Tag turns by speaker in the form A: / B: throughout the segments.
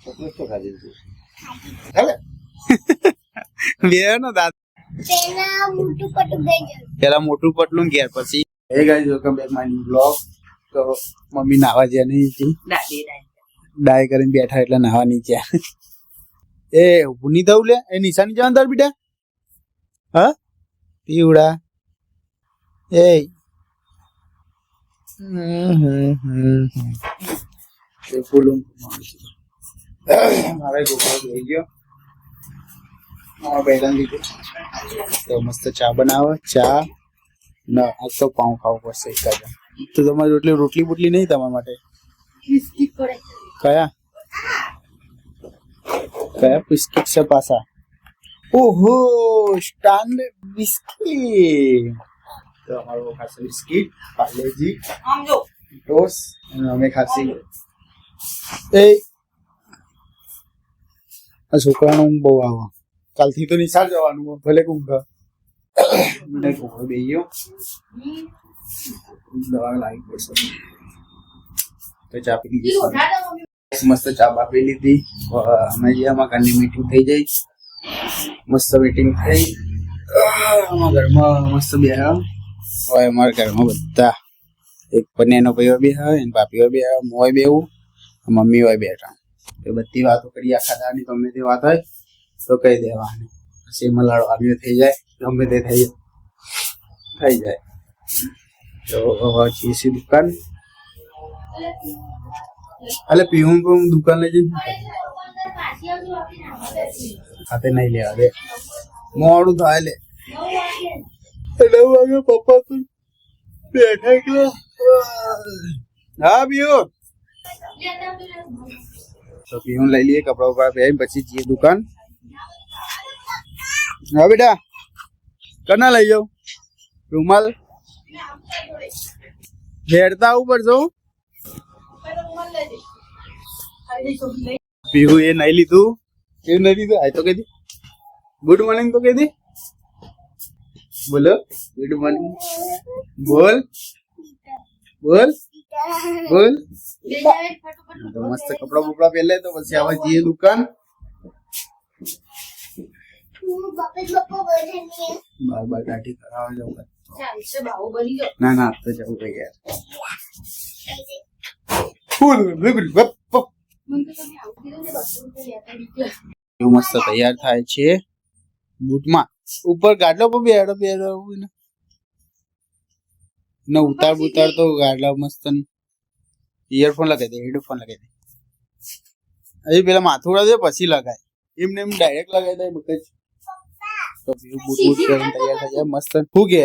A: Chocolate તો ખાધી હતી. ચાલે બે નો દાદા પેલા મોટું પટલું ઘેર પછી એ guys welcome back my new blog. તો મમ્મી નાવા જ્યાં નહીં હતી, ડાય કરીને બેઠા એટલે નાવા નહીં ગયા. એ ઉની થયું લે એ નિશાની જવાનું તાર બેટા. હા પીવડા એ ફૂલું મારે ગોપાલ થઈ ગયો બેડા લીધું તો મસ્ત ચા બનાવે. ચા ના આજ તો પાઉં ખાવું પડશે એકાદ. તો તમારી રોટલી બોટલી નહીં તમારા માટે? કયા કયા બિસ્કિટ છે પાછા? ઓહો સ્ટાન્ડર્ડ બિસ્કિટ. તો અમારું ખાશે બિસ્કિટ પાર્લેજી ટોસ અને અમે ખાસી એ આ છોકરાનો ઊંઘ બહુ આવે. કાલથી તો નિશાળ જવાનું ભલે ઊંઘ મને ઘોડો બે ગયો દવા લાવી પડશે. તો ચા પી લીધી, મસ્ત ચા બાપી લીધી. અમે જે આમાં ઘરની મીટિંગ થઈ જાય, મસ્ત મીટિંગ થઈ અમારા ઘરમાં મસ્ત બે હોય. અમારા ઘરમાં બધા એક પન્યાનો ભાઈઓ બે હોય એને બાપીઓ બે હોય બેવું મમ્મી હોય બેઠા. એ બધી વાતો કરી આખા દાની ગમે તે વાત હોય તો કહી દેવાની. પછી એમાં લડવાનું થઈ જાય, ગમે તે થઈ જાય. તો ચીસી દુકાન એટલે પીવું દુકાન લઈ જઈ ખાતે નહીં લેવા દે મોડું થાય. લે 9 વાગે પપ્પા તો બેઠા કે હા પીવું તો પીવું લઈ લઈએ કપડા વપડા પહેરી પછી જઈએ દુકાન. હા બેટા કના લઈ જાઉં રૂમાલ હેડતા ઉપર જવું. પીવું એ નહીં લીધું એ નહીં લીધું આ તો કહી દી ગુડ મોર્નિંગ તો કહી દી. બોલો ગુડ મોર્નિંગ બોલ બોલ બોલ. તો મસ્ત કપડા બપડા પહેલે તો પછી આવા જઈએ દુકાન. બાર કાઢી કરાવવા જવું ના ના તો જવું ભાઈ યાર. મસ્ત તૈયાર થાય છે બૂટમાં ઉપર ગાડલો પર બેડો ને ઉતાર તો ગાડલા મસ્ત ઇયરફોન લગાવી દે હેડફોન લગાવી દે. હજી પેલા માથું ઉડાડે પછી લગાય એમને એમ ડાયરેક્ટ લગાવી દે મગજ. તો બૂટ પહેરીને તૈયાર થઈ જાય મસ્ત. શું કે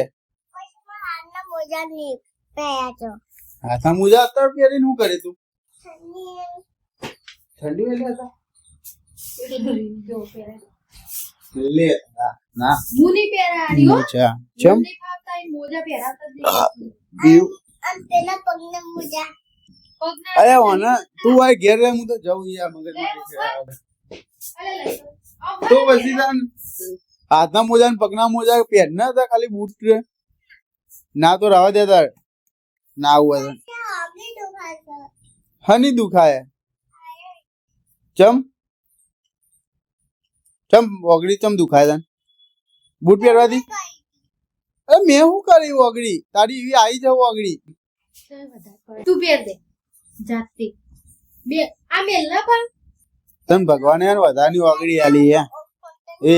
A: હાથા મોજા અત્યારે પહેરીને શું કરે તું? ઠંડી વેલી હતા લે ના હું નહીં પહેરાડી હો. અચ્છા ચમ મોજા પહેરાવતા અરે ઓના તું આ ઘેર રહે હું તો જાઉં યાર મગજ તો પછી હાથના મોજા ને પગના મોજા પહેરના હતા ખાલી બૂટ ના તો રવા દેતા ના આવું હની દુખાય ચમ ઓગળી ચમ દુખાય તને બૂટ પહેરવાથી? અરે મેં શું કરી ઓગળી તારી એવી આવી જાવ ઓગળી
B: તું પહેર દે જાતે બે આ મેલ ના પણ
A: તન ભગવાને વધારાની ઓગળી આલી એ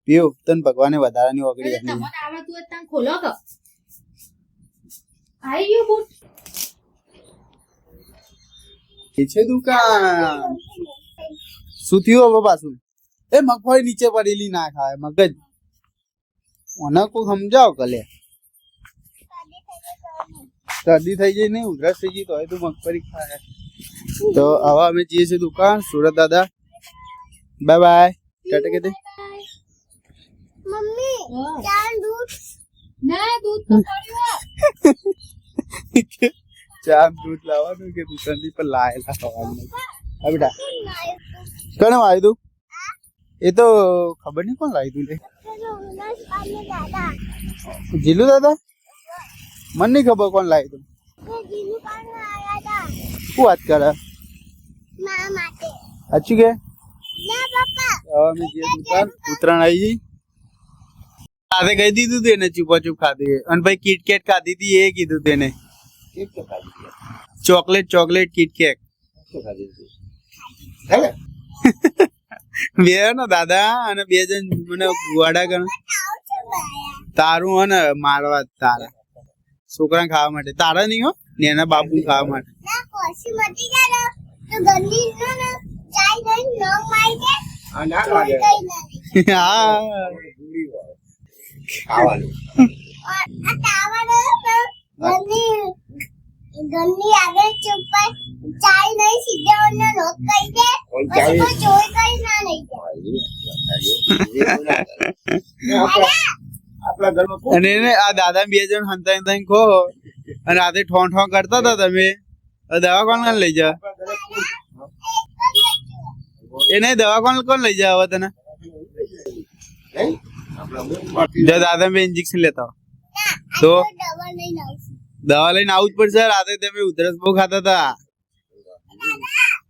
A: પીઓ તન ભગવાને વધારાની ઓગળી આલી
B: તમને આવડતું હોય તને ખોલો કે આઈ ગયો બૂટ
A: એ છે દુકાન. શું થયું હવે પાછું? એ મગફળી નીચે પડેલી ના ખાય મગજ ઓને કોઈ સમજાવ કલે શરદી થઈ જાય નહીં ઉધરસ થઈ ગઈ તો તું મગફળી ખાય. તો હવે અમે જઈએ છીએ દુકાન સુરત દાદા. બાય બાય ટાટા કે દે
B: મમ્મી ચાલ દૂધ ના દૂધ તો પડ્યું
A: ચા દૂધ લાવવાનું કે દુકાનથી પણ લાયેલા ખાવાનું. હા બેટા કોને લાવી તું? એ તો ખબર નહીં કોણ લાવી તું લે જીલુ દાદા મને નહીં ખબર કોણ લાવી તું. શું વાત કરે? સાચું કે અમે જે દુકાન ઉત્તરાયણ આવી જઈ સાથે કહી દીધું તેને ચૂપા ચૂપ ખાધી અને ભાઈ કિટકેટ ખાધી હતી એ કીધું તેને ચોકલેટ કિટકેટ બે ને દાદા અને બે જણ મને ગુવાડા ગણ તારું હે ને મારવા તારા છોકરા ખાવા માટે તારા નહીં હો ને એના બાપુ ખાવા માટે
C: ઘરની આગળ ચૂપર ચાય નહીં સીધે ઓને લોક કરી દે પછી તો ચોય કરી ના લઈ
A: અને એને આ દાદા બે જણ હંતા ખો અને રાતે ઠોં ઠોં કરતા હતા તમે દવા કોણ લઈ જા એ નહીં દવા કોણ લઈ જા હવે તને જો દાદા બે ઇન્જેક્શન લેતા તો દવા લઈને આવું જ પડશે રાતે તમે ઉધરસ બહુ ખાતા હતા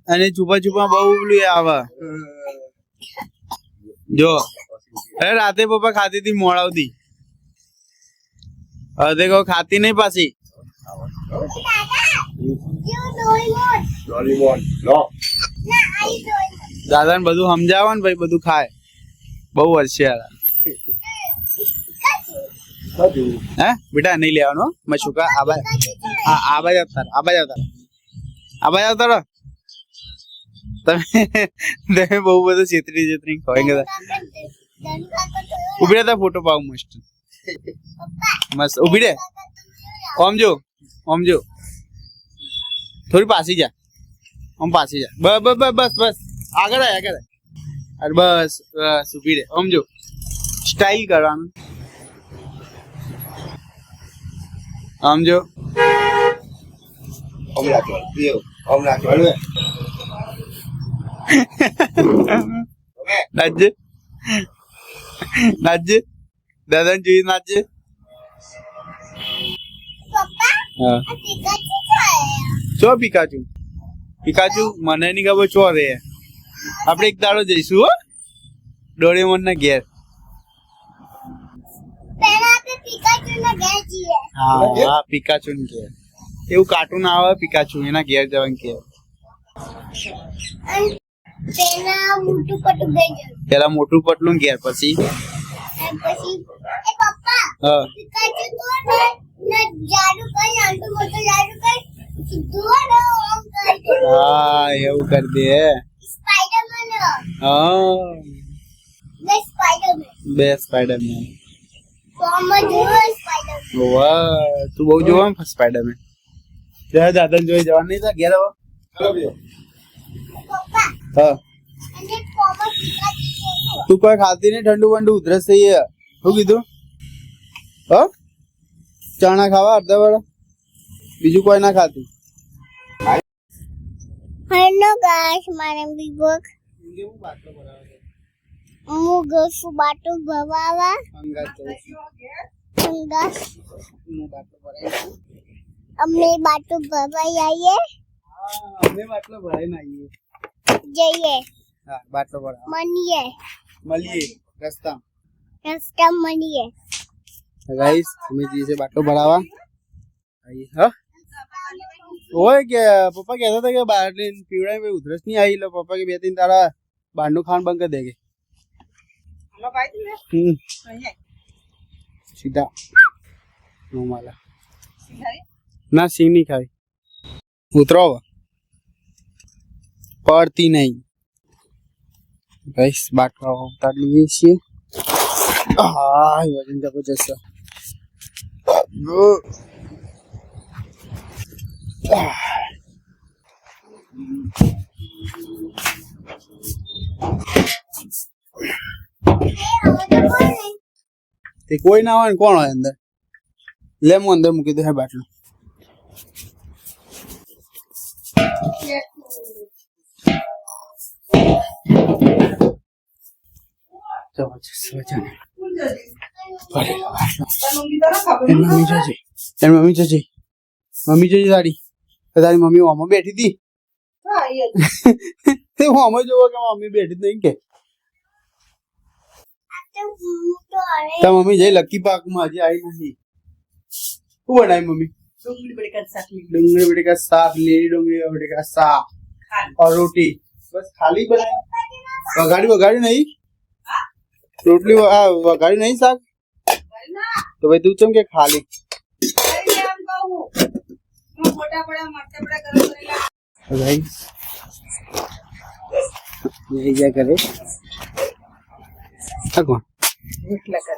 A: અને છુપા છુપા બહુ પેલું આવે જો અરે રાતે પપ્પા ખાતી હતી મોડાવતી હવે કહો ખાતી નહીં પાછી દાદા ને બધું સમજાવો ને ભાઈ બધું ખાય બહુ વર્ષે હે બેટા નહીં લેવાનો મેં શું કા આબાજ આવતા રહો તમે બહુ બધું છેતરી ખવાય ઉભી રહેતા ફોટો પાવ મસ્ત મસ્ત ઉભી રે ઓમ જો થોડી પાછી જા પાછી જા બસ આગળ અરે બસ ઉભી રે ઓમ જો સ્ટાઇલ કરવાનું આમ જો નાચજે દાદા જોઈ નાચજે ચો પિકાચુ મને નહીં ખબર ચો રે આપડે એક દાડો જઈશું હો ડોરેમોન ના ઘેર હા પિકાચુ ને ઘેર એવું કાર્ટૂન આવે પિકાચુ એના ઘેર જવાનું કે પેલા મોટું પટલું ઘેર પછી હા એવું કરી દે બે સ્પાઈડરમેન તું બહુ જોવા સ્પાઈડરમેન દાદા જોઈ જવાનું નહીં ઘેર હા તું કોઈ ખાતી નહીં ઠંડુ બંડુ ઉધરસ થઈ શું કીધું હ ચણા ખાવા અડધા વાળા બીજું કોઈ ના ખાતું
C: હેલો ગાઈસ મારે બીબોક હું ગસુ બાટો ભવાવા અમે બાટો ભવાઈ આવીએ
A: અમે બાટલો ભરાઈને આવીએ
C: જઈએ
A: હા બાટલો ભરા
C: મળીએ
A: રસ્તા
C: મળીએ
A: ગાઈસ અમે જઈએ છે બાટલો ભરાવા હા ઓય કે પપ્પા કહેતા હતા કે બહાર પીવડાય ભાઈ ઉધરસ નહીં આવી એટલે પપ્પા કે બે ત્રણ તારા બહારનું ખાવાનું બંધ કરી દે કે સીધા માલા ના સિંગ નહીં ખાવી ઉતરો પડતી નહીં ગાઈસ બાટલો ઉતારી લઈએ છીએ હા વજન જબરજસ્ત તે કોઈ ના હોય ને કોણ હોય અંદર લે હું અંદર મૂકી દે બાટલો મમ્મી જજે તારી મમ્મી ઓમાં બેઠી હતી તે હું અમે જોવો કે મમ્મી બેઠી નહીં કે
C: તો હું તો હવે
A: તો મમ્મી જઈ લકી પાક માં હજી આવી નથી શું બનાવી મમ્મી
D: ડુંગળી બટેકા શાક લીધું.
A: डूंगरी बटे का साग लेडी डूंगरी बटे का साग
D: ખાલી.
A: और रोटी बस खाली बनाई वगाड़ी वगाड़ी नहीं रोटली वगाड़ी नहीं साग
D: કરી ના.
A: तो भाई तू चम के खाली
D: કરી લે આમ કહું. હું મોટા બડા મરચા બડા ગરમ કરેલા.
A: तो भाई यही क्या करे कौन
D: રોટલા કરે.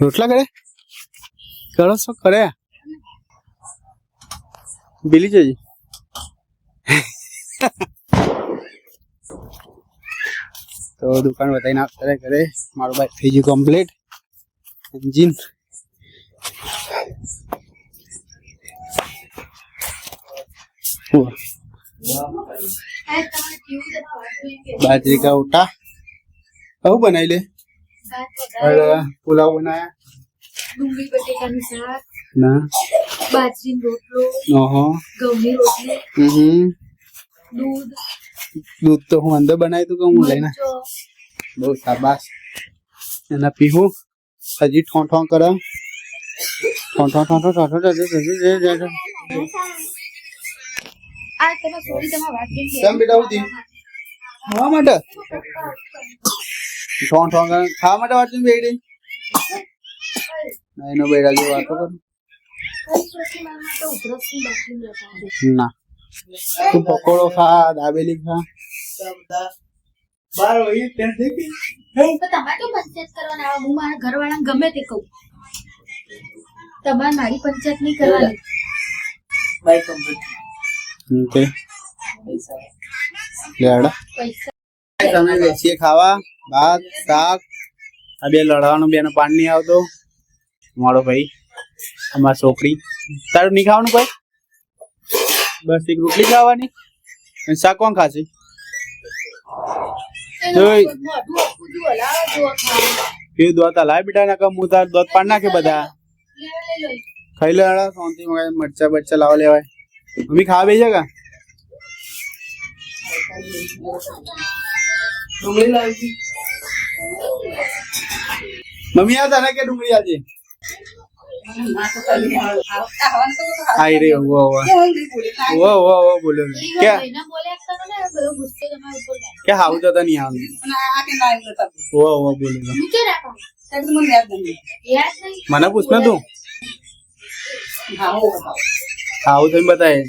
A: रोटला करे करो सो करे बिली चाहिए तो दुकान बताई ना करे करे मारो बाइक थी जी कंप्लीट इंजिन
B: આ તમારે કેવું છે તો વાત જોઈએ કે
A: बाजरी का उटा अब बनाई ले
B: ભાત વઘાર,
A: और पुलाव बनाया
B: ડુંગળી બટેકાનું શાક,
A: ना
B: બાજરીનો રોટલો,
A: ओहो
B: ઘઉંની રોટલી,
A: दूध
B: દૂધ,
A: तो हूँ अंदर बनाई तो कहूँ लेना
B: મરચો,
A: बहुत शाबाश एना पीहू हजी ठों ठों करा ठों ठों ठों ठों ठों ठों ठों
B: આ તમે સોરી તમે વાત કેમ કે
A: કેમ બેટા ઉધી? ખાવા માટે ઠોં ઠોં કરે ખાવા માટે વાંચી બેડી એનો બેડા જેવો વાતો કર
B: પછી મારા માટે ઉધરસની બાટલી લેતા
A: ના તું પકોડો ખા દાબેલી ખા બાર વહી ત્યાં દેખી
B: તો તમારે તો પંચાયત કરવાના આવે હું મારા ઘરવાળાને ગમે તે કહું તમારે મારી પંચાયત નહીં કરવાની
D: બાય કમ્પ્લીટ.
A: ઓકે લેડા
B: પૈસા
A: તમે બેસીએ ખાવા ભાત શાક આ બે લડવાનું બેનો પાણી નહીં આવતો મારો ભાઈ અમારી છોકરી તારું નહીં ખાવાનું ભાઈ બસ એક રોટલી ખાવાની અને શાક કોણ ખાશે જોઈ.
B: મોઢું આપું છું હલાવો જો ખાવા
A: પીવું દોત લાય બેટા ના કમ હું તાર દોત પાડ નાખે બધા
B: લઈ લો
A: ખાઈ લે હળા શાંતિ માં મરચા બચ્ચા લાવવા લેવાય મમ્મી ખાવા બેસી કા
D: ડુંગળી લાવી.
A: મમ્મી આ તને કે ડુંગળી આજે
D: ના તો ખાલી આવવાનું તો
A: આઈ રે વો વો વો વો વો બોલો કે
B: એના બોલ્યા કરો ને બધો ગુસ્સો તમારા ઉપર લાગે.
A: કે હાઉ તો નહીં આવવાનું
D: અને આ કે ના આવ્યું નતા.
A: વો વો બોલો
B: નીચે રાખો
D: ત્યારે તો મને યાદ નહીં.
B: યાદ નહીં
A: મને પૂછ ને તું
D: હા હું બતાવું.
A: હાઉ તો બતાય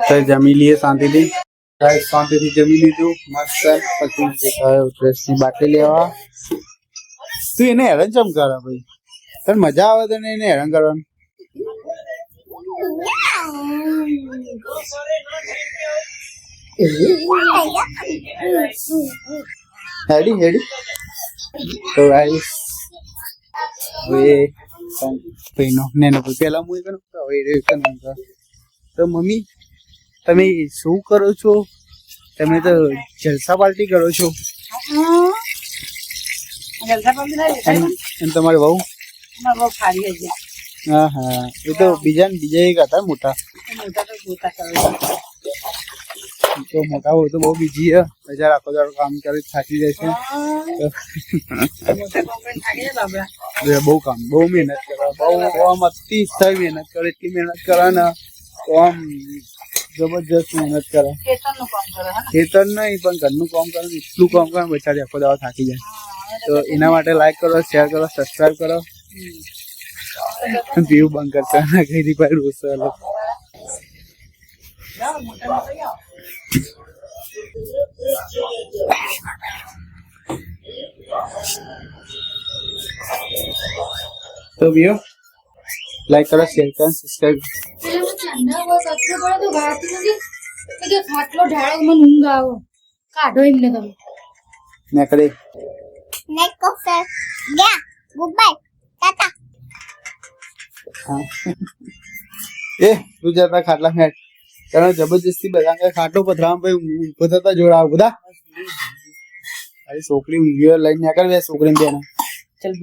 A: તો જમી લઈએ શાંતિથી શાંતિથી જમી લીધું મસ્ત પછી ડ્રેસ ની બાટલી લેવા તું એને હેરાન ચમ કરે ભાઈ તને મજા આવે તને એને હેરાન કરવાનું હેડી હેડી તો ગાઈસ હવે ભાઈનો નેનો પેલા હું કરું હવે એ કરું તો મમ્મી તમે શું કરો છો તમે તો જલસા પાર્ટી કરો છો
D: જલસા પણ નહીં.
A: એમ તમારી વહુ
D: મારા બહુ ખારી હશે.
A: હા હા એ તો બીજા એક હતા મોટા
D: મોટા તો ગોતા કરે.
A: તો મોટા હોય તો બહુ બીજી છે બજાર આખો દાડો કામ કરે થાકી જાય છે
D: મોટા કોમ્પ્લેટ થાકી જાય બાબરા.
A: બહુ કામ બહુ મહેનત કરે બહુ આમ અતિશય મહેનત કરે એટલી મહેનત કરે ને તો આમ જબરજસ્ત મહેનત કરે
D: ખેતરનું કામ કરે હે ને.
A: ખેતર નહીં પણ ઘરનું કામ કરે ને એટલું કામ કરે ને બચારી આખો દાડો થાકી જાય તો એના માટે લાઈક કરો શેર કરો સબસ્ક્રાઇબ કરો વ્યૂ બંધ કરતા ના કઈ દી ભાઈ રોજ ચાલો
D: જાઓ, મોટા મોટા જાઓ.
A: તો વ્યૂ લાઈક કરો શેર કરો સબસ્ક્રાઇબ
B: પેલા હું ચાંદા હોય કચરો પડે તો વાળતી નથી તો કે ખાટલો ઢાળો મને ઊંઘ આવો કાઢો એમને તમે
A: નેકડે
C: નેક કોફર ગયા ગુડ બાય ટાટા
A: એ તું જતા ખાટલા ફેટ કારણ જબરજસ્તી બધા ખાટલો પથરાવા ભાઈ ઉભો થતા જોડાવ બધા અરે છોકરી ઊંઘી લઈને નીકળ બે છોકરી બેન
D: ચાલ